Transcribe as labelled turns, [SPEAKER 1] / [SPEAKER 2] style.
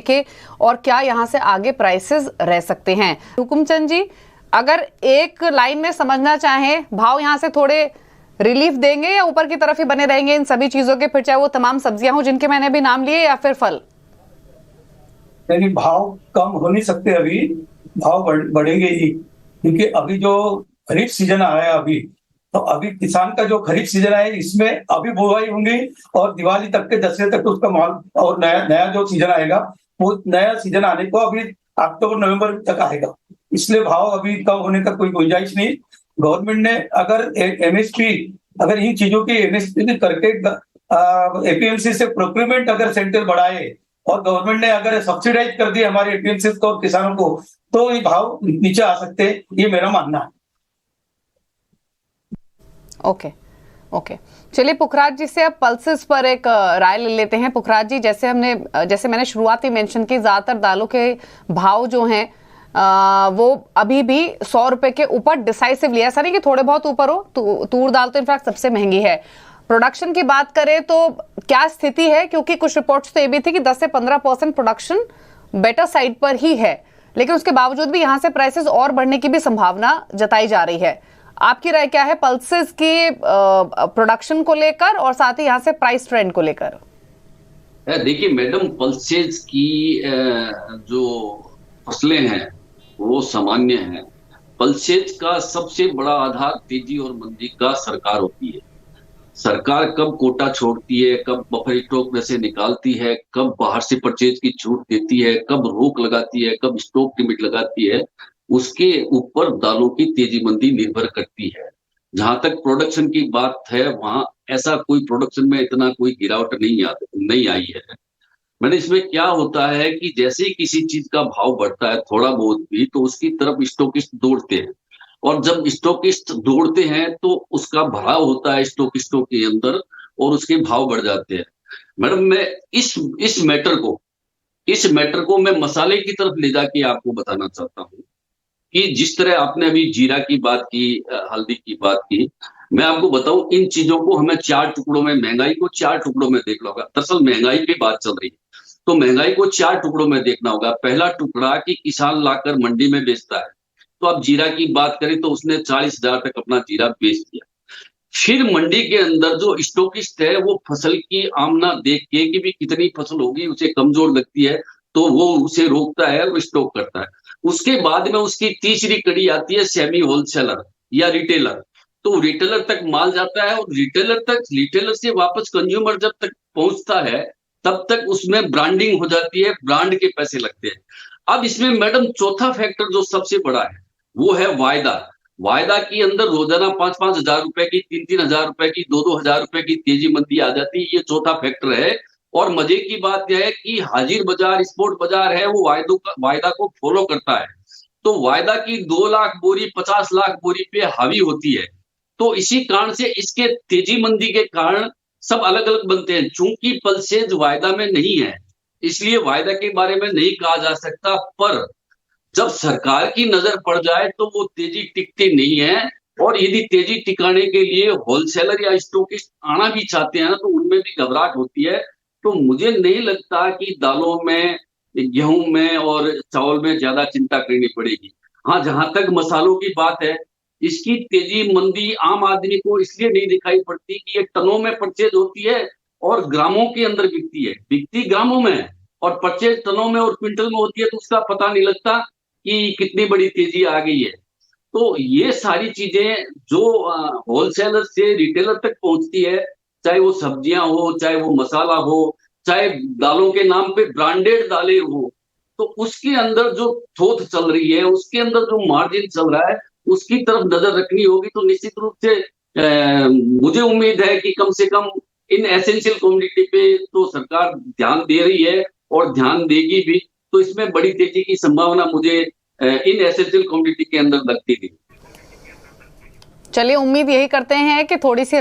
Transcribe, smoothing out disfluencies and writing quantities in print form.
[SPEAKER 1] के और क्या यहाँ से आगे प्राइसेस रह सकते हैं। हुकुमचंद जी, अगर एक लाइन में समझना चाहें, भाव यहाँ से थोड़े रिलीफ देंगे या ऊपर की तरफ ही बने रहेंगे इन सभी चीजों के, फिर चाहे वो तमाम सब्जियां हो जिनके मैंने भी नाम लिए या फिर फल?
[SPEAKER 2] नहीं, भाव कम हो नहीं सकते, अभी भाव बढ़ेंगे ही, क्योंकि अभी जो खरीफ सीजन आया अभी, तो अभी किसान का जो खरीफ सीजन है इसमें अभी बुआई होंगी और दिवाली तक के दशहरे तक उसका माल, और नया नया जो सीजन आएगा वो नया सीजन आने को अभी अक्टूबर नवंबर तक आएगा, इसलिए भाव अभी कम होने का कोई गुंजाइश नहीं। गवर्नमेंट ने अगर एमएसपी, अगर इन चीजों की एमएसपी करके एपीएमसी से प्रोक्योरमेंट अगर सेंटर बढ़ाए और गवर्नमेंट ने अगर सब्सिडाइज कर दिया हमारे एपीएमसी को और किसानों को, तो ये भाव नीचे आ सकते हैं, ये मेरा मानना है।
[SPEAKER 1] ओके, चलिए पुखराज जी से अब पल्सेस पर एक राय ले लेते हैं। पुखराज जी, जैसे मैंने शुरुआत में मेंशन की, ज्यादातर दालों के भाव जो हैं वो अभी भी 100 रुपए के ऊपर डिसाइसिवली, ऐसा नहीं कि थोड़े बहुत ऊपर हो, तूर दाल तो इनफैक्ट सबसे महंगी है। प्रोडक्शन की बात करें तो क्या स्थिति है, क्योंकि कुछ रिपोर्ट्स तो ये भी थी कि 10 से 15% प्रोडक्शन बेटर साइड पर ही है, लेकिन उसके बावजूद भी यहां से प्राइसेस और बढ़ने की भी संभावना जताई जा रही है। आपकी राय क्या है पल्सेस की प्रोडक्शन को लेकर और साथ ही यहां से प्राइस ट्रेंड को लेकर?
[SPEAKER 3] देखिए मैडम, पल्सेस की जो फसलें हैं वो सामान्य हैं। पल्सेस का सबसे बड़ा आधार तेजी और मंदी का सरकार होती है। सरकार कब कोटा छोड़ती है, कब बफर स्टॉक में से निकालती है, कब बाहर से परचेज की छूट देती है, कब रोक लगाती है, कब स्टॉक लिमिट लगाती है, उसके ऊपर दालों की तेजी मंदी निर्भर करती है। जहां तक प्रोडक्शन की बात है, वहां ऐसा कोई प्रोडक्शन में इतना कोई गिरावट नहीं आई है। मैंने इसमें क्या होता है कि जैसे ही किसी चीज का भाव बढ़ता है थोड़ा बहुत भी, तो उसकी तरफ स्टॉकिस्ट दौड़ते हैं, और जब स्टॉकिस्ट दौड़ते हैं तो उसका भराव होता है स्टॉक के अंदर और उसके भाव बढ़ जाते हैं। मैडम, मैं इस मैटर को मैं मसाले की तरफ ले जाके आपको बताना चाहता हूँ कि जिस तरह आपने अभी जीरा की बात की, हल्दी की बात की, मैं आपको बताऊं, इन चीजों को हमें 4 टुकड़ों में, महंगाई को 4 टुकड़ों में देखना होगा। दरअसल महंगाई की बात चल रही है तो महंगाई को 4 टुकड़ों में देखना होगा। पहला टुकड़ा कि किसान लाकर मंडी में बेचता है, तो अब जीरा की बात करें तो उसने 40,000 तक अपना जीरा बेच दिया। फिर मंडी के अंदर जो स्टॉकिस्ट है वो फसल की आमना देख के कि भी कितनी फसल होगी उसे कमजोर लगती है, तो वो उसे रोकता है और स्टॉक करता है। उसके बाद में उसकी तीसरी कड़ी आती है सेमी होलसेलर या रिटेलर। तो रिटेलर तक माल जाता है और रिटेलर से वापस कंज्यूमर जब तक पहुंचता है तब तक उसमें ब्रांडिंग हो जाती है, ब्रांड के पैसे लगते हैं। अब इसमें मैडम चौथा फैक्टर जो सबसे बड़ा है वो है वायदा के अंदर रोजाना 5-5 हजार रुपए की, 3-3 हजार रुपए की, 2-2 हजार रुपए की तेजी मंदी आ जाती है। ये चौथा फैक्टर है। और मजे की बात यह है कि हाजिर बाजार, स्पोर्ट बाजार है, वो वायदा को फॉलो करता है। तो वायदा की 2 लाख बोरी 50 लाख बोरी पे हावी होती है। तो इसी कारण से इसके तेजी मंदी के कारण सब अलग अलग बनते हैं। चूंकि पल्सेज वायदा में नहीं है इसलिए वायदा के बारे में नहीं कहा जा सकता, पर जब सरकार की नजर पड़ जाए तो वो तेजी टिकती नहीं है। और यदि तेजी टिकाने के लिए होलसेलर या स्टॉकिस्ट आना भी चाहते हैं तो उनमें भी घबराहट होती है। तो मुझे नहीं लगता कि दालों में, गेहूं में और चावल में ज्यादा चिंता करनी पड़ेगी। हाँ, जहां तक मसालों की बात है, इसकी तेजी मंदी आम आदमी को इसलिए नहीं दिखाई पड़ती कि ये टनों में परचेज होती है और ग्रामों के अंदर बिकती ग्रामों में है, और परचेज टनों में और क्विंटल में होती है, तो उसका पता नहीं लगता कि कितनी बड़ी तेजी आ गई है। तो ये सारी चीजें जो होलसेलर से रिटेलर तक पहुंचती है, चाहे वो सब्जियां हो, चाहे वो मसाला हो, चाहे दालों के नाम पे ब्रांडेड दालें हो, तो उसके अंदर जो थोथ चल रही है, उसके अंदर जो मार्जिन चल रहा है, उसकी तरफ नजर रखनी होगी। तो निश्चित रूप से मुझे उम्मीद है कि कम से कम इन एसेंशियल कम्युनिटी पे तो सरकार ध्यान दे रही है और ध्यान देगी भी। तो इसमें बड़ी तेजी की संभावना मुझे इन एसेंशियल कम्युनिटी के अंदर लगती थी।
[SPEAKER 1] चलिए, उम्मीद यही करते हैं कि थोड़ी सी